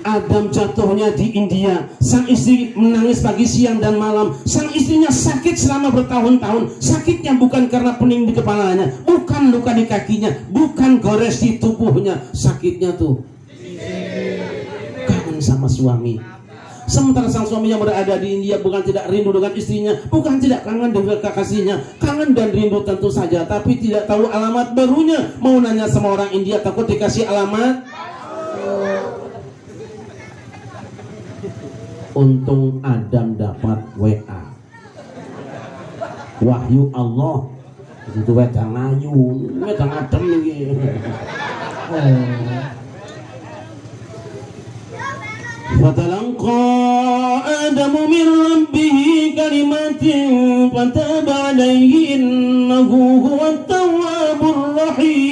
Adam jatuhnya di India, sang istri menangis pagi, siang, dan malam. Sang istrinya sakit selama bertahun-tahun. Sakitnya bukan karena pening di kepalanya, bukan luka di kakinya, bukan gores di tubuhnya. Sakitnya tuh kangen sama suami. Sementara sang suami yang berada di India bukan tidak rindu dengan istrinya, bukan tidak kangen dengan kekasihnya, kangen dan rindu tentu saja, tapi tidak tahu alamat barunya. Mau nanya sama orang India, takut dikasih alamat. Untung Adam dapat WA, wahyu Allah. Itu wedang ayu, wedang adem iki. Fatalaqa Adamu min rabbih kalimatin fataba alaihi innahu huwat tawwabur rahim.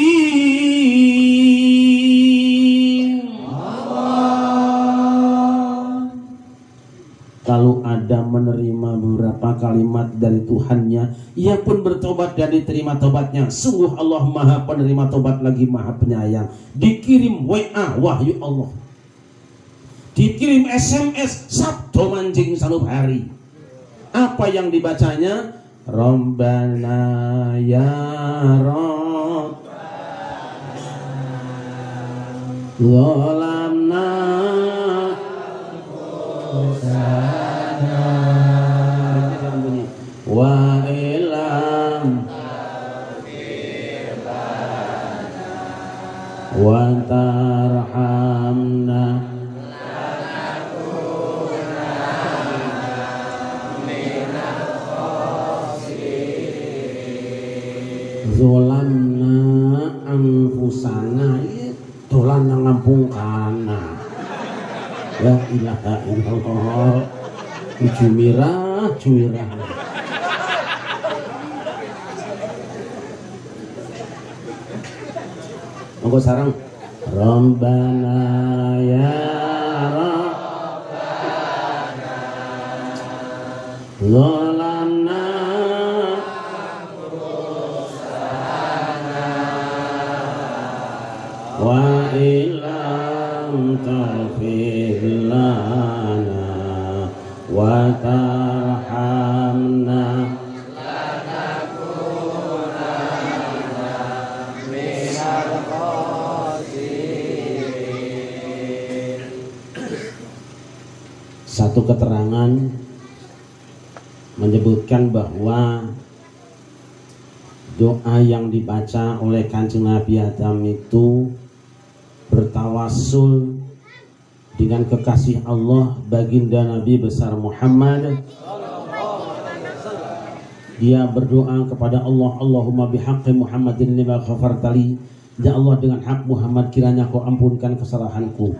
Lalu Adam menerima beberapa kalimat dari Tuhannya, ia pun bertobat dan diterima tobatnya. Sungguh Allah Maha Penerima tobat lagi Maha Penyayang. Dikirim WA wahyu Allah, dikirim SMS Sabtu mancing salup hari. Apa yang dibacanya? Rabbana ya Rabbana zalamna wa ilam wa tarhamna zolamna anfusana, dolan nang ngampungkana. La ilaha illallah. Jumirah. Monggo sarang. Rabbana ya Rabbana zalamna wa ilam taghfir lana wa tarhamna lanakunanna minal khasirin. Satu keterangan menyebutkan bahwa doa yang dibaca oleh Kanjeng Nabi Adam itu bertawassul dengan kekasih Allah baginda Nabi besar Muhammad. Dia berdoa kepada Allah, Allahumma bihaqqi Muhammadin lima ghafartali, ya Allah dengan hak Muhammad kiranya kau ampunkan kesalahanku.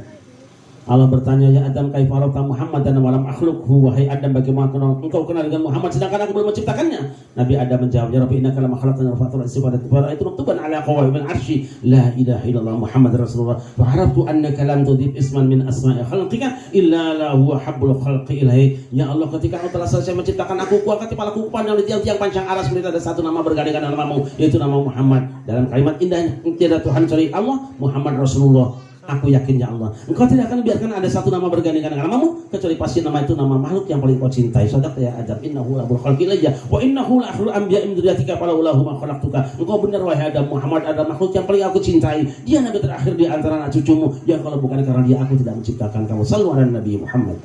Allah bertanya, ya Adam kaifa arafta Muhammadan wa lam akhluqhu, wahai Adam bagaimana engkau kenal dengan Muhammad sedangkan aku belum menciptakannya? Nabi Adam menjawab, ya Rabbi innaka lam khalaqtani rafatul istifadat wa itu maktuban ala qawaimil arsy la ilaha illallah Muhammad rasulullah wa araftu annaka lam tudhib isman min asma'i khalqika illa la huwa habbul khalqi ilahi. Ya Allah, ketika engkau telah selesai menciptakan aku angkat kepalaku pandang di tiang-tiang pancang aras, melihat ada satu nama bergandengan dengan namamu, yaitu nama Muhammad. Dalam kalimat indahnya, tiada Tuhan kecuali Allah, Muhammad Rasulullah. Aku yakin ya Allah, engkau tidak akan biarkan ada satu nama bergandengan dengan namamu kecuali pasti nama itu nama makhluk yang paling kau cintai. Sadaqta ya Adam, innahu la khalqi ilayya wa innahu la akhlul anbiya min dzurriyyatika falau lahu ma khalaqtuka. Engkau benar wahai Adam, Muhammad adalah makhluk yang paling aku cintai. Dia nabi terakhir di antara anak cucumu. Ya kalau bukan karena dia aku tidak menciptakan kamu. Sallu ala Nabi Muhammad.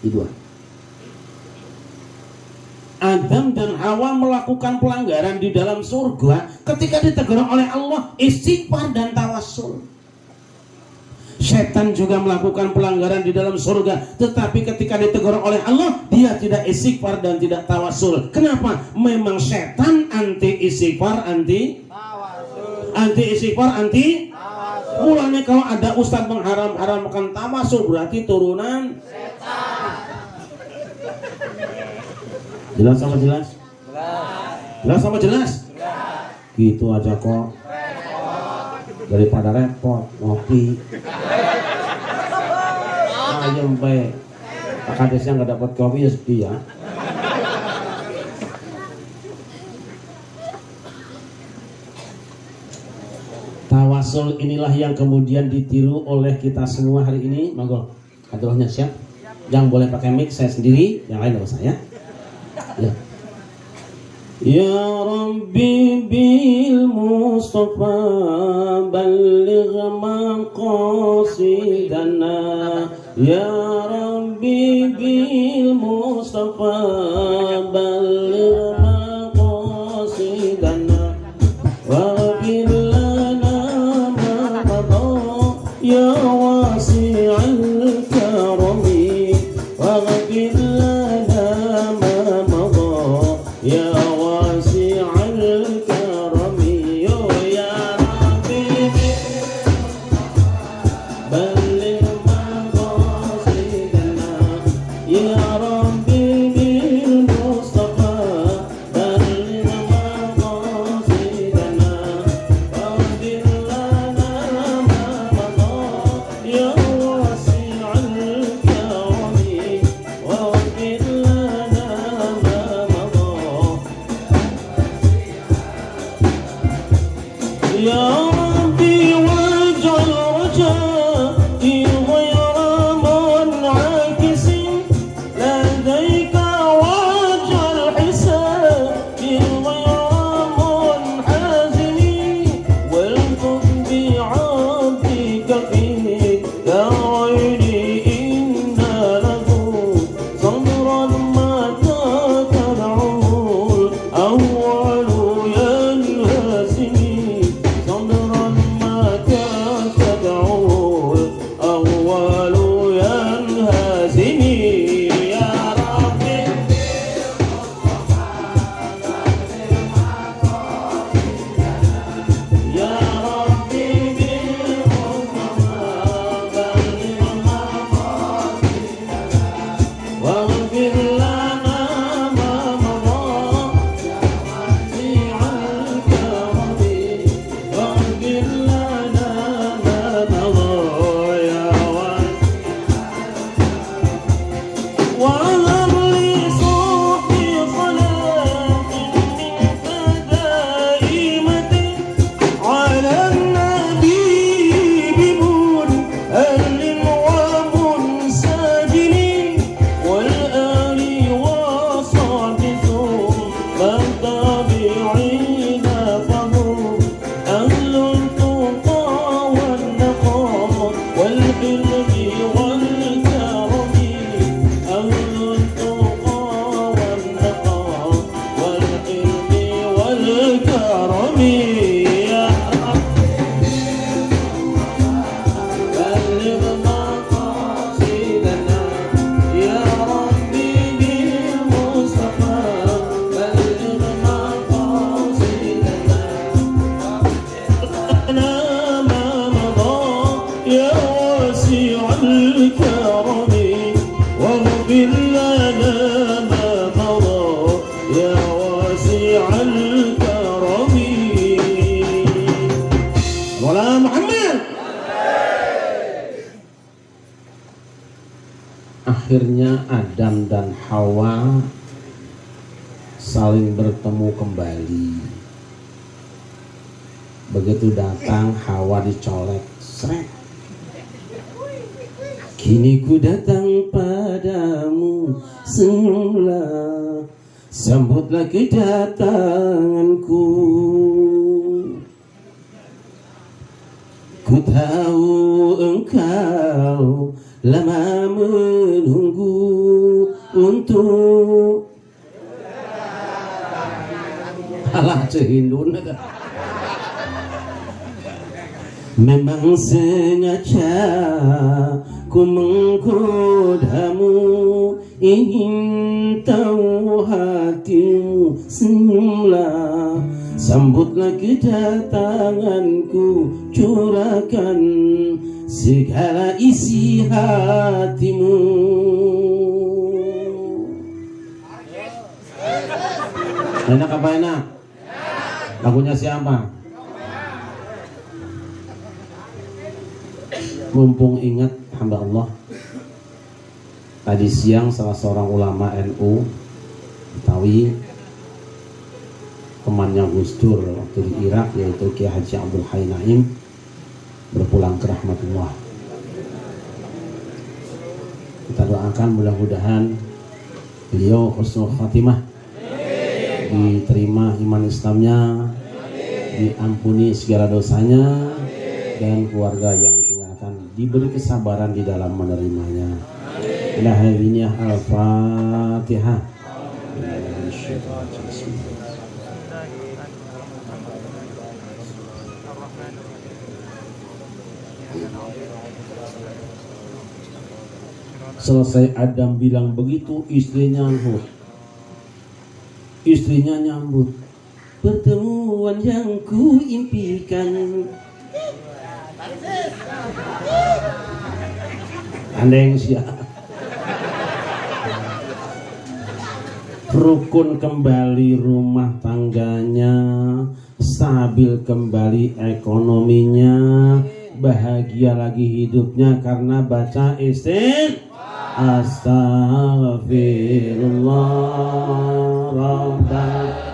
Itu. Adam dan Hawa melakukan pelanggaran di dalam surga ketika ditegur oleh Allah, istighfar dan tawassul. Setan juga melakukan pelanggaran di dalam surga, tetapi ketika ditegur oleh Allah, dia tidak istighfar dan tidak tawassul. Kenapa? Memang setan anti istighfar, anti istighfar, anti tawassul. Mulanya kalau ada ustadz mengharam-haramkan tawassul berarti turunan setan. Jelas sama jelas? Jelas sama jelas? Gitu aja kok. Daripada repot ngopi. Ayam baik. Pak Kadesnya nggak dapat kopi ya sedih ya. Rasul inilah yang kemudian ditiru oleh kita semua hari ini. Monggo, hadrohnya siap. Yang boleh pakai mic saya sendiri, yang lain enggak usah ya. Ya. Ya Rabbi bil Mustafa balligh maqasidana. Ya Rabbi bil Mustafa balligh maqasidana. Waghfir lana ma madha ya wasi'al karami. Waghfir lana ma madha ya akhirnya Adam dan Hawa saling bertemu kembali. Begitu datang, Hawa dicolek, srek. Kini ku datang padamu, senyumlah, sambutlah kedatanganku. Ku tahu engkau lama menunggu untuk alah cehindun. Memang sengaja ku menggodamu, ingin tahu hatimu, senyumlah, sambutlah kedatanganku, curahkan segala isi hatimu. Enak apa enak? Lagunya siapa? Mumpung ingat hamba Allah, tadi siang salah seorang ulama NU Betawi, temannya Gus Dur waktu di Irak, yaitu Kiai Haji Abdul Hayy Naim, berpulang ke rahmatullah. Kita doakan mudah-mudahan beliau husnul khatimah, diterima iman Islamnya, diampuni segala dosanya, dan keluarga yang ditinggalkan diberi kesabaran di dalam menerimanya. Ilahiyah al-Fatihah. Selesai Adam bilang begitu, istrinya nyambut. Pertemuan yang ku impikan. Andeng siap. Rukun kembali rumah tangganya, stabil kembali ekonominya, bahagia lagi hidupnya karena baca Astaghfirullah Rabbana.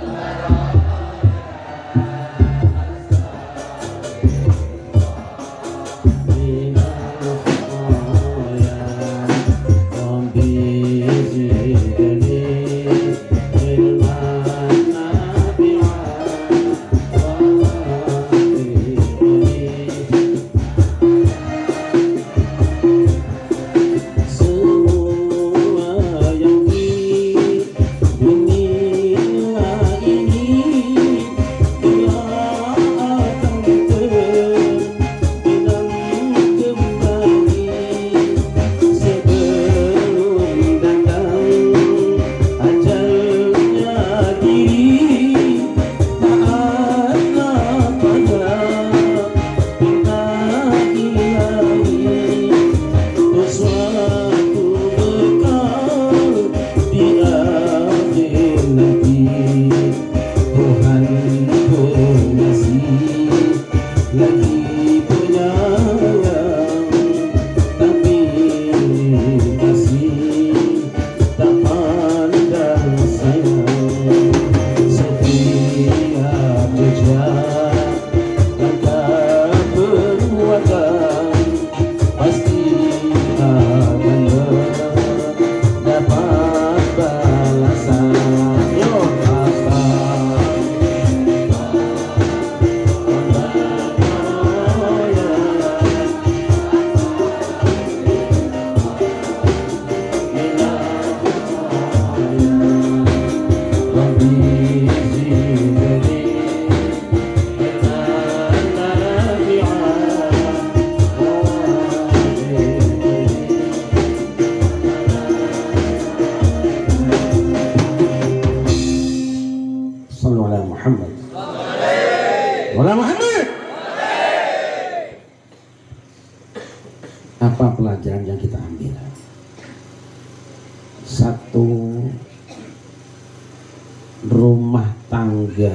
Apa pelajaran yang kita ambil? Satu, rumah tangga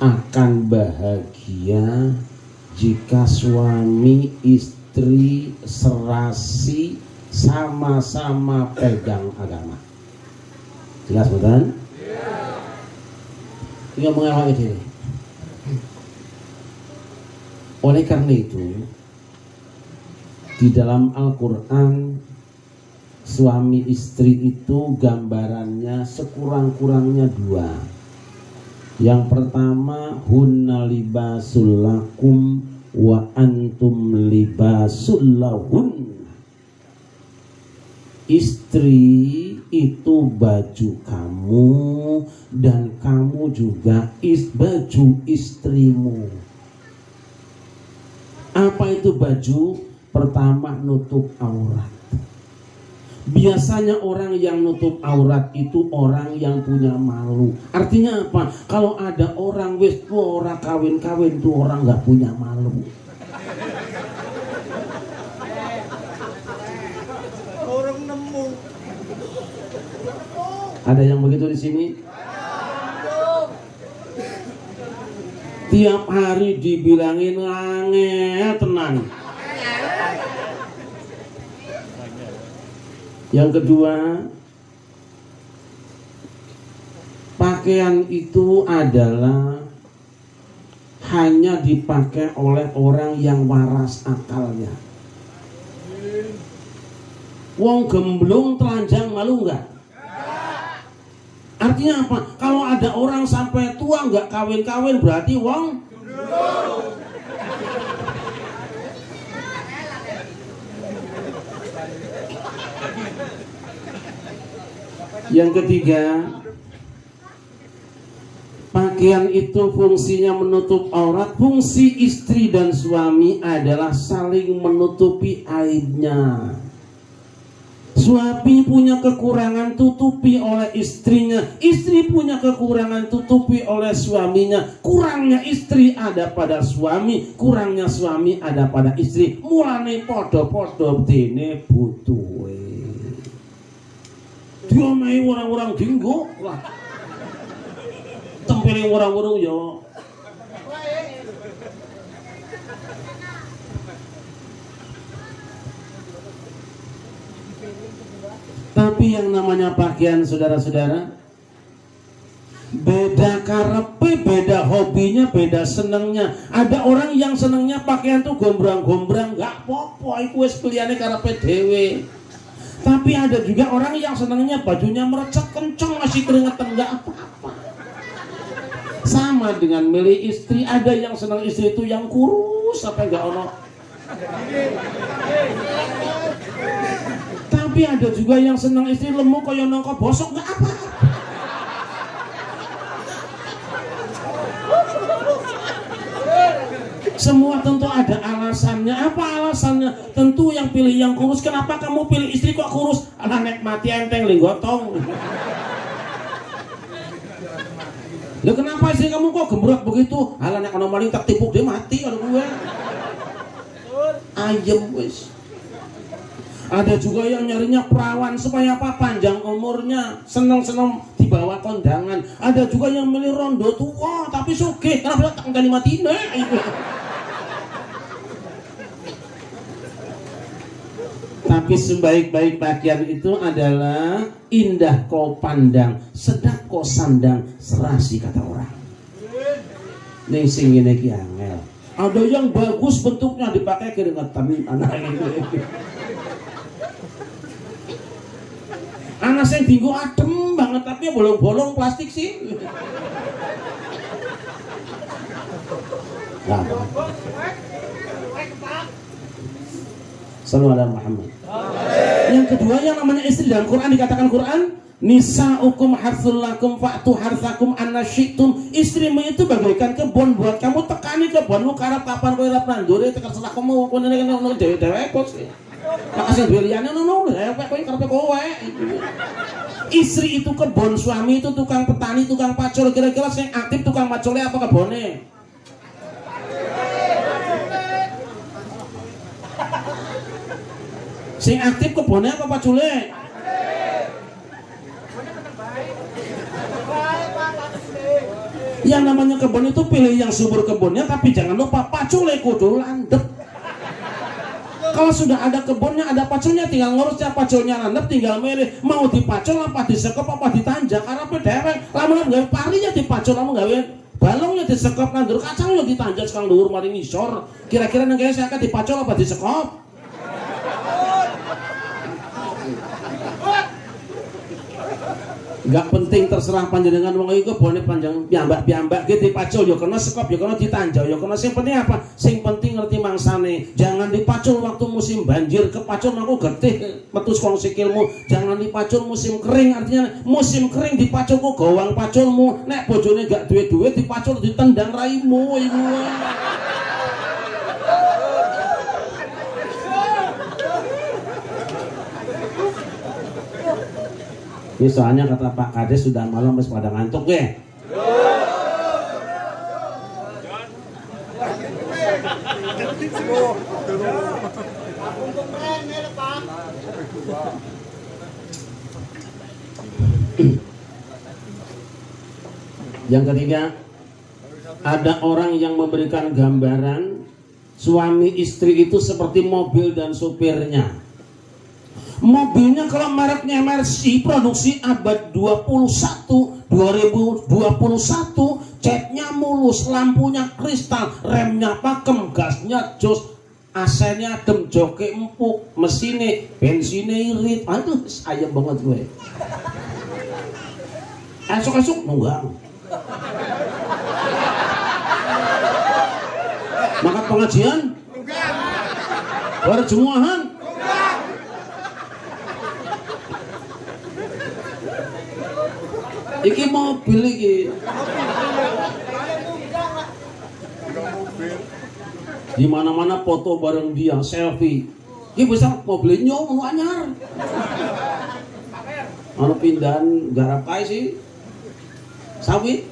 akan bahagia jika suami istri serasi sama-sama pegang agama. Jelas betul? Tinggal mengawal diri. Oleh karena itu, di dalam Al-Quran, suami istri itu gambarannya sekurang-kurangnya dua. Yang pertama, hunna libasul lakum wa antum libasul lahun. Istri itu baju kamu dan kamu juga baju istrimu. Apa itu baju? Pertama, nutup aurat. Biasanya orang yang nutup aurat itu orang yang punya malu. Artinya apa? Kalau ada orang wis tua orang kawin-kawin tuh orang nggak punya malu. Orang nemu. Ada yang begitu di sini? Tiap hari dibilangin angel tenang. Yang kedua, pakaian itu adalah hanya dipakai oleh orang yang waras akalnya. Wong gemblung telanjang malu enggak? Artinya apa? Kalau ada orang sampai tua enggak kawin-kawin berarti wong gemblung. Yang ketiga, pakaian itu fungsinya menutup aurat. Fungsi istri dan suami adalah saling menutupi aibnya. Suami punya kekurangan, tutupi oleh istrinya. Istri punya kekurangan, tutupi oleh suaminya. Kurangnya istri ada pada suami, kurangnya suami ada pada istri. Mulane podo-podo dene butuhe. Dia main orang-orang dinggo lah. Tempelin orang-orang ya. Tapi yang namanya pakaian, saudara-saudara, beda karepe, beda hobinya, beda senengnya. Ada orang yang senengnya pakaian tuh gombrang-gombrang, gak apa-apa, iku wis pilihane karepe dhewe. Tapi ada juga orang yang senengnya bajunya merecet kenceng, masih keringetan, gak apa-apa. Sama dengan milih istri, ada yang senang istri itu yang kurus sampai gak ono. Tapi ada juga yang senang istri lemuk kaya nangka bosok, gak apa. Semua tentu ada alasannya. Apa alasannya? Tentu yang pilih yang kurus. Kenapa kamu pilih istri kok kurus? Alah nek mati enteng linggotong. Loh kenapa istri kamu kok gembrot begitu? Alah nek ana maling tak tipuk dia mati kalau gue. Ayem wis. Ada juga yang nyarinya perawan supaya apa? Panjang umurnya, seneng-seneng dibawa kondangan. Ada juga yang milih rondo tua tapi sugih, kenapa tak nggali matine. Tapi sebaik-baik pakaian itu adalah indah kau pandang, sedap kau sandang, serasi kata orang. Ning sing ngene iki angel. Ada yang bagus bentuknya dipakai keringetan anak ini. Anak sing dinggo adem banget tapi bolong-bolong plastik sih. Nah. Sallallahu alaihi Muhammad. Yang kedua yang namanya istri dalam Quran dikatakan Quran, nisaukum harthul lakum fa'tu harthakum anna syi'tum. Istrimu itu bagaikan kebun buat kamu, tekani kebunmu karep kapan kowe arep nandure terserah kamu kowe ngono dhewe-dhewe kok. Makasih beliannya nono kowe karepe kowe. Istri itu kebun, suami itu tukang petani, tukang pacul. Kira-kira sing aktif tukang pacule apa kebone? Sing aktif kebone apa pacule? Yang namanya kebun itu pilih yang subur kebunnya, tapi jangan lupa pacule kudu landep. Kalau sudah ada kebunnya, ada paculnya, tinggal ngurusnya, paculnya landep, tinggal milih mau dipacul apa disekop apa ditanjak. Karena pedewek, lamun gawe parinya dipacul, lamun gawe balongnya disekop, nandur kacangnya ditanjak sekarang dhuwur mari ngisor. Kira-kira nang gawe saya dipacul apa disekop? Gak penting, terserah panjenengan wong iku boleh panjang piambak-piambak gitu dipacul ya kena sekop ya kena ditanjau ya kena. Sing penting apa? Sing penting ngerti mangsane. Jangan dipacul waktu musim banjir, kepacul aku getih metu saka sikilmu. Jangan dipacul musim kering, artinya musim kering dipacul kok gawang paculmu. Nek bojone gak duwe duit dipacul ditendang raimu iku. Ini soalnya kata Pak Kades sudah malam masih pada ngantuk ya. Yang ketiga, ada orang yang memberikan gambaran suami istri itu seperti mobil dan supirnya. Mobilnya kalau mereknya Mercy, produksi abad 21 2021, catnya mulus, lampunya kristal, remnya pakem, gasnya jos, AC-nya adem, joke empuk, mesinnya bensinnya irit. Aduh sayang banget gue. Esok-esok nunggang. Maka pengajian perjuangan iki mobil iki di mana-mana foto bareng dia, selfie. Iki bisa mobilnya ngono anyar. Anu pindahan garap kae sih. Sawit.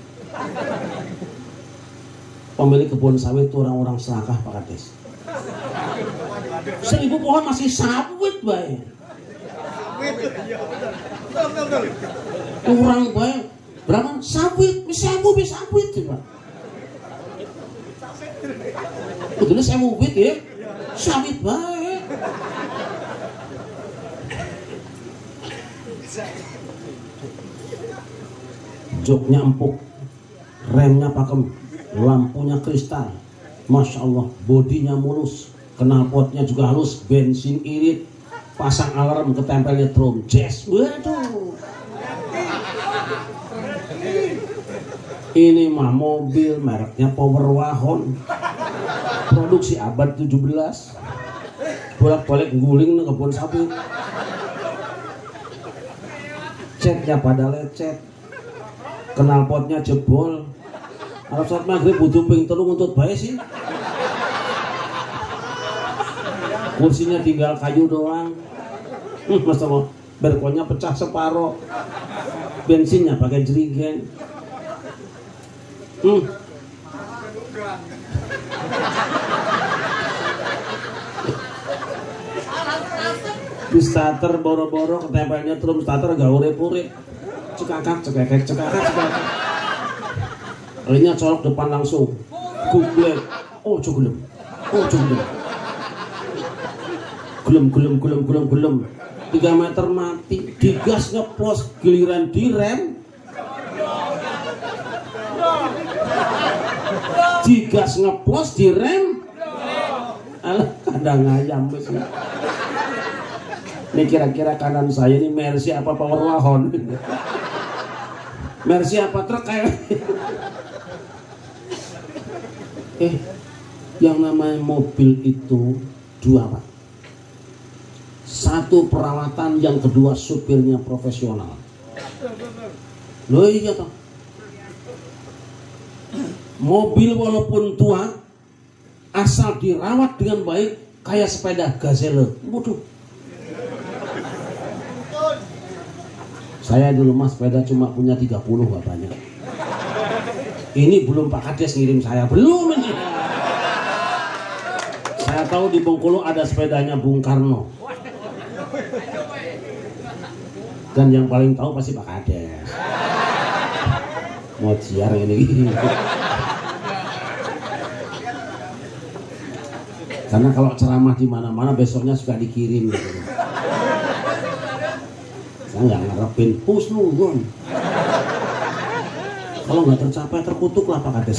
Pemilik kebun sawit itu orang-orang serakah Pak Kades. 1000 pohon masih sawit bae. Kurang bae. Berapa? Sawit, bisa sawit Pak. Kudune 1000 wit ya. Sawit bae. Joknya empuk, remnya pakem, lampunya kristal, masya Allah, bodinya mulus, knalpotnya juga halus, bensin irit, pasang alarm ketempelnya drum jazz. Waduh, ini mah mobil mereknya Power Wahon, produksi abad 17, bolak-balik guling ke kebun sawit, catnya pada lecet, knalpotnya jebol. Arab saat maghrib butuh ping telu untuk bae sih. Kursinya tinggal kayu doang. Mas Allah, berkonnya pecah separoh. Bensinnya pakai jerigen. Di starter boro-boro ketempelnya terus starter gak urip-urip. Cekakak. Lainnya colok depan langsung. Google. Oh cukup. Gelem. 3 meter mati. Digas ngeplos, giliran direm. Digas ngeplos, direm. Alah, kandang ayam bos. Ini kira-kira kanan saya ini Mercy apa Power Wahon? Mercy apa truk kayak? Yang namanya mobil itu dua Pak. Satu perawatan, yang kedua supirnya profesional. Loh iya toh. Mobil walaupun tua, asal dirawat dengan baik, kayak sepeda Gazelle. Waduh. Saya dulu mas sepeda cuma punya 30, gak banyak. Ini belum Pak Kades ngirim saya, belum ini. Saya tahu di Bengkulu ada sepedanya Bung Karno. Dan yang paling tahu pasti Pak Kades. Mau jiar ini. Karena kalau ceramah di mana-mana besoknya suka dikirim gitu. Saya nggak ngarepin husnuzon. Kalau nggak tercapai terkutuk lah Pak Kades.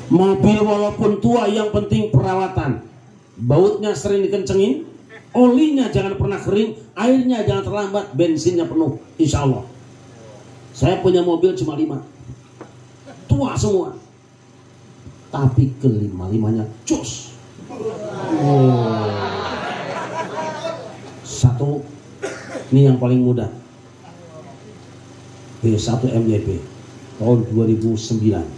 Mobil walaupun tua yang penting perawatan. Bautnya sering dikencengin, olinya jangan pernah kering, airnya jangan terlambat, bensinnya penuh, insya Allah. Saya punya mobil cuma 5, tua semua, tapi kelima-limanya cus. Satu, ini yang paling muda, B1 MYB tahun 2009.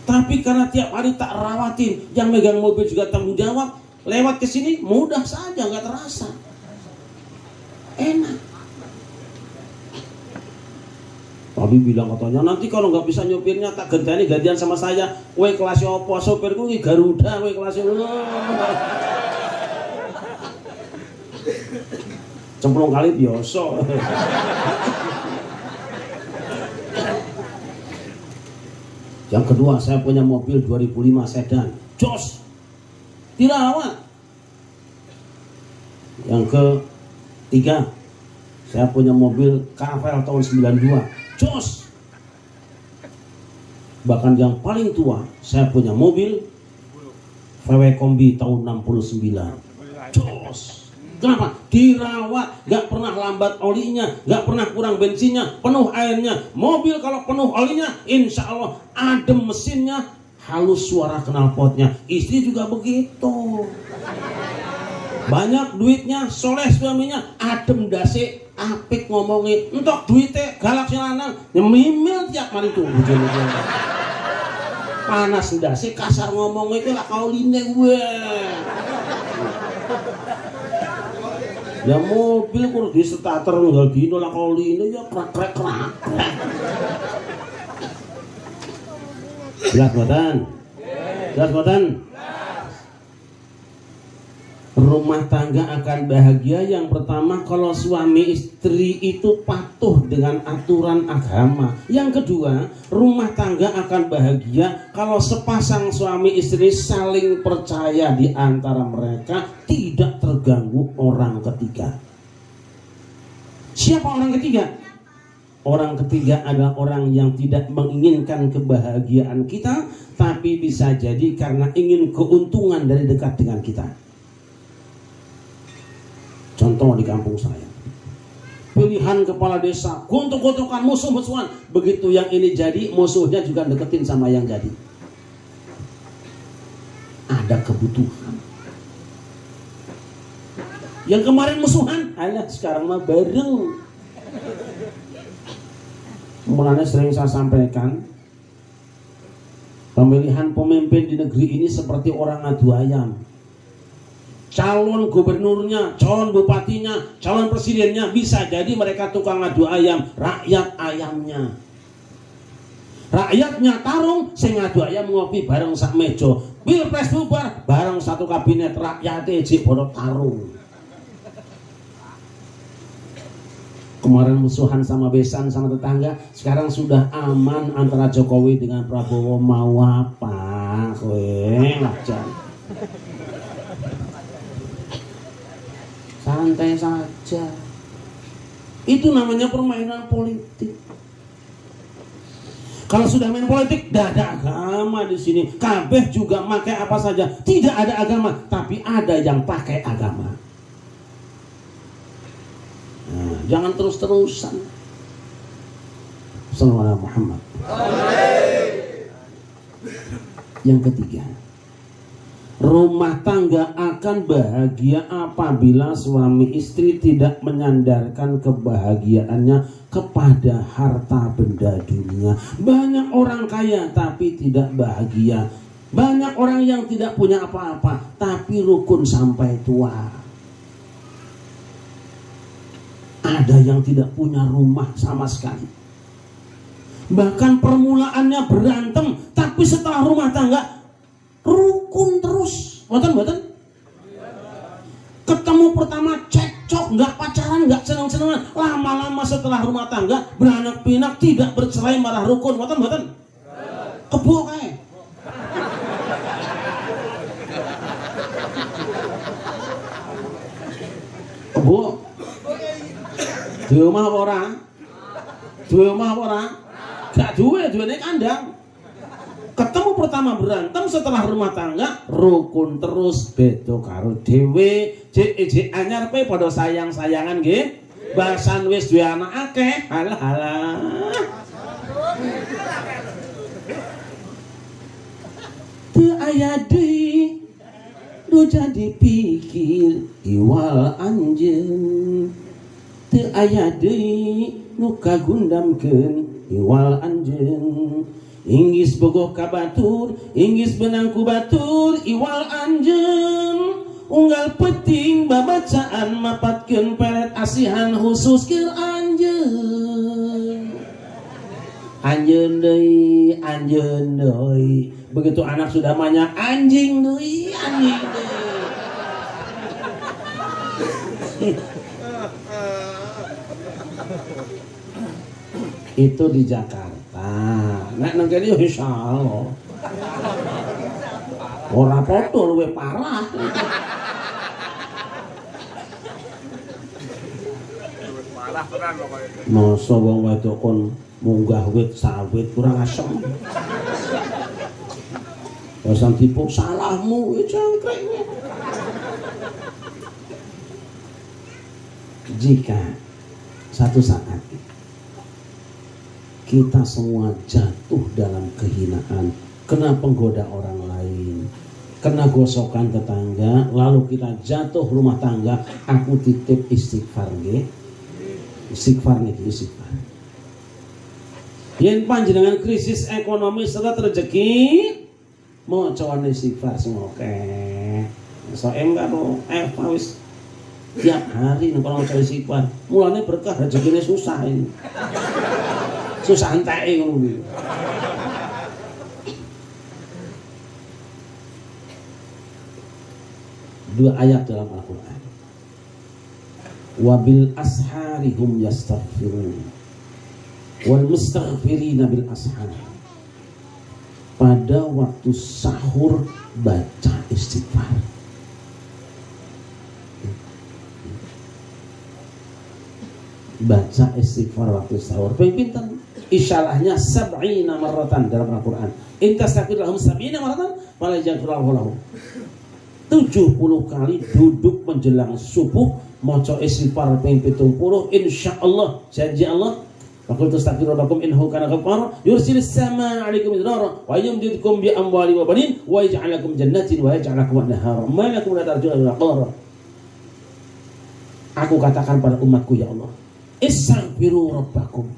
Tapi karena tiap hari tak rawatin, yang megang mobil juga tanggung jawab, lewat ke sini mudah saja, nggak terasa, enak. Tapi bilang katanya nanti kalau nggak bisa nyopirnya tak genteni gantian sama saya. Weh kelasnya opo sopirku ini Garuda, weh kelasnya. Cemplung kali biasa. Yang kedua, saya punya mobil 2005 sedan, jos, dirawat. Yang ketiga, saya punya mobil Caravelle tahun 92, jos. Bahkan yang paling tua, saya punya mobil VW Kombi tahun 69, jos. Kenapa? Dirawat, gak pernah lambat olinya, gak pernah kurang bensinnya, penuh airnya. Mobil kalau penuh olinya, insya Allah adem mesinnya, halus suara knalpotnya. Istri juga begitu. Banyak duitnya, soleh suaminya, adem dasi, apik ngomongin. Entok duitnya, galak si lanang, nyemimil tiap hari tuh. Panas dasi, kasar ngomongnya itu lah kauline gue. Ya mobil kudu di starter nggak dino lah kalau ini ya krek. Jelas boten? Rumah tangga akan bahagia yang pertama kalau suami istri itu patuh dengan aturan agama. Yang kedua, rumah tangga akan bahagia kalau sepasang suami istri saling percaya di antara mereka, tidak terganggu orang ketiga. Siapa orang ketiga? Orang ketiga adalah orang yang tidak menginginkan kebahagiaan kita, tapi bisa jadi karena ingin keuntungan dari dekat dengan kita. Contoh di kampung saya, pilihan kepala desa, gontok-gontokan, musuh-musuhan. Begitu yang ini jadi, musuhnya juga deketin sama yang jadi. Ada kebutuhan. Yang kemarin musuhan, alah sekarang mah bareng. Mulanya sering saya sampaikan, pemilihan pemimpin di negeri ini seperti orang adu ayam. Calon gubernurnya, calon bupatinya, calon presidennya bisa jadi mereka tukang adu ayam, rakyat ayamnya. Rakyatnya tarung, sing adu ayam ngopi bareng sak meja. Pilpres bubar bareng satu kabinet, rakyatnya ejik bodoh tarung. Kemarin musuhan sama besan sama tetangga, sekarang sudah aman antara Jokowi dengan Prabowo. Mau apa kowe lajan? Santai saja. Itu namanya permainan politik. Kalau sudah main politik, tidak ada agama di sini. Kabeh juga pakai apa saja. Tidak ada agama, tapi ada yang pakai agama. Nah, jangan terus-terusan. Sallallahu Muhammad. Yang ketiga, rumah tangga akan bahagia apabila suami istri tidak menyandarkan kebahagiaannya kepada harta benda dunia. Banyak orang kaya tapi tidak bahagia. Banyak orang yang tidak punya apa-apa tapi rukun sampai tua. Ada yang tidak punya rumah sama sekali. Bahkan permulaannya berantem, tapi setelah rumah tangga rukun terus. Boten? Ketemu pertama cekcok, nggak pacaran, nggak senang-senangan. Lama-lama setelah rumah tangga beranak pinak, tidak bercerai malah rukun. Boten? Kebo kae. Kebo. Duwe omah apa ora? Duwe omah apa ora? Gak duwe kandang. Ketemu pertama berantem, setelah rumah tangga rukun terus. Beda karo dhewe, jek anyar pe padha sayang-sayangan nggih. Basan wis duwe anak akeh, halah. Teu aya deui nu jadi pikir iwal anjeun. Teu aya deui nu kagundamkeun iwal anjeun. Inggis bogoh ka batur, inggis benang ku batur, iwal anjeun. Unggal penting babacaan mapatkeun pelet asihan khusus keur anjeun. Anjeun deui. Begitu anak sudah banyak, anjing deui. Itu di Jakarta. nek nang kene yo insyaallah. Ora padha luwih parah. Parah tenan pokoke. Masa wong wedok kon munggah wit sawit kurang asem. Pasang tipu salahmu cangkrek. Jika satu saat kita semua jatuh dalam kehinaan, kena penggoda orang lain, kena gosokan tetangga, lalu kita jatuh rumah tangga, aku titip istighfar nggih. Istighfar niki istighfar. Yen panjenengan krisis ekonomi serta rezeki, mau cawane istighfar sing akeh. Soem karo Eva wis tiap hari nek ora maca istighfar, mulane berkah rezekine susah ini. Susah enteke ngono kuwi. Dua ayat dalam Al-Qur'an. Wabil asharihum yastaghfirun wal mustaghfirina bil ashar. Pada waktu sahur baca istighfar. Baca istighfar waktu sahur. Pinten isyarahnya 70 marratan dalam Al-Qur'an. In tastaghfir lahum 70 marratan fala yaghfirullahu lahum. 70 kali duduk menjelang subuh maca istighfar ping 70 insyaallah janji Allah. Faqul tastaghfiru rabbakum innahu kana ghaffara yursilis samaa 'alaikum midrara wa yumdidukum bi amwali wa banin wa yaj'al lakum jannatin wa yaj'al lakum anhara ma lakum la tarjuna waqara. Aku katakan pada umatku ya Allah, istaghfiru rabbakum.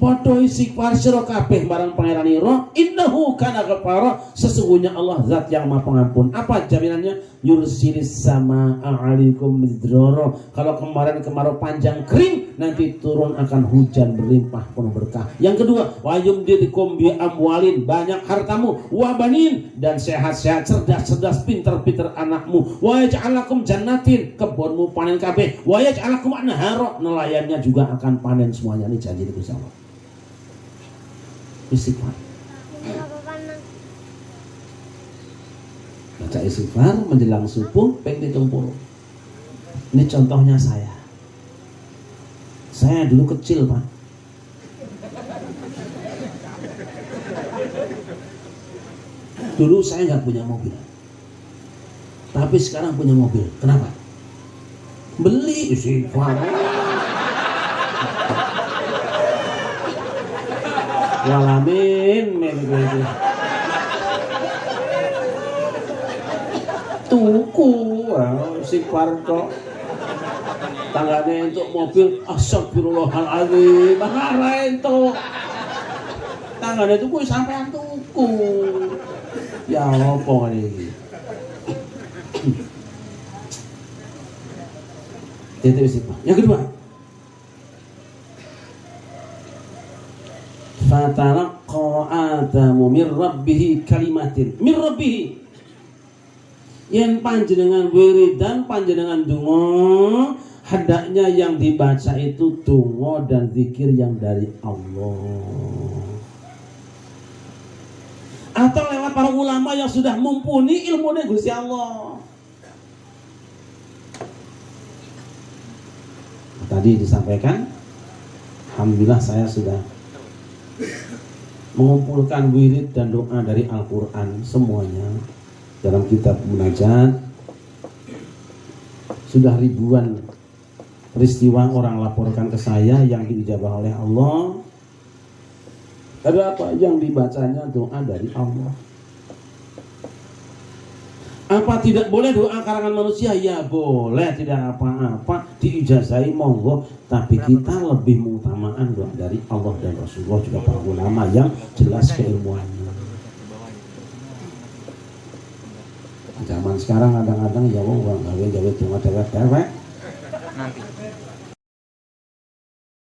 Padha istighfar sira kabeh marang pangeranira, innahu kana ghafara, sesungguhnya Allah zat yang Maha Pengampun. Apa jaminannya? Yursilis samaa 'alaikum midrara. Kalau kemarin kemarau panjang kering, nanti turun akan hujan berlimpah penuh berkah. Yang kedua, wa yumdidukum bi amwalin, banyak hartamu, wa banin, dan sehat-sehat, cerdas-cerdas, pinter-pinter anakmu, wa yaj'alakum jannatin, kebunmu panen kabeh, wa yaj'alakum anhara, nelayannya juga akan panen semuanya. Ini janji dari Gusti Allah. Istighfar. Baca istighfar menjelang subuh ping 70. Ini contohnya saya. Saya dulu kecil, Pak. Dulu saya nggak punya mobil. Tapi sekarang punya mobil. Kenapa? Beli istighfar. Walamin itu tuku istighfar kok tanggane untuk mobil astagfirullahaladzim mahara itu tanggane tuku sampean tuku ya apa ini itu istighfar. Yang kedua, fatalaqqa Adamu mir rabbihi kalimatin mir rabbihi, yen panjenengan wiridan panjenengan donga hendaknya yang dibaca itu donga dan zikir yang dari Allah atau lewat para ulama yang sudah mumpuni ilmunya Gusti Allah. Tadi disampaikan, alhamdulillah saya sudah mengumpulkan wirid dan doa dari Al-Quran semuanya dalam kitab munajat. Sudah ribuan peristiwa orang laporkan ke saya yang diijabah oleh Allah. Ada apa yang dibacanya doa dari Allah. Apa tidak boleh doa karangan manusia? Ya boleh, tidak apa-apa, diijazahi monggo. Tapi kita lebih mengutamakan doa dari Allah dan Rasulullah juga para ulama yang jelas keilmuannya. Zaman sekarang kadang-kadang ya wong gawe doa dewek-dewek nanti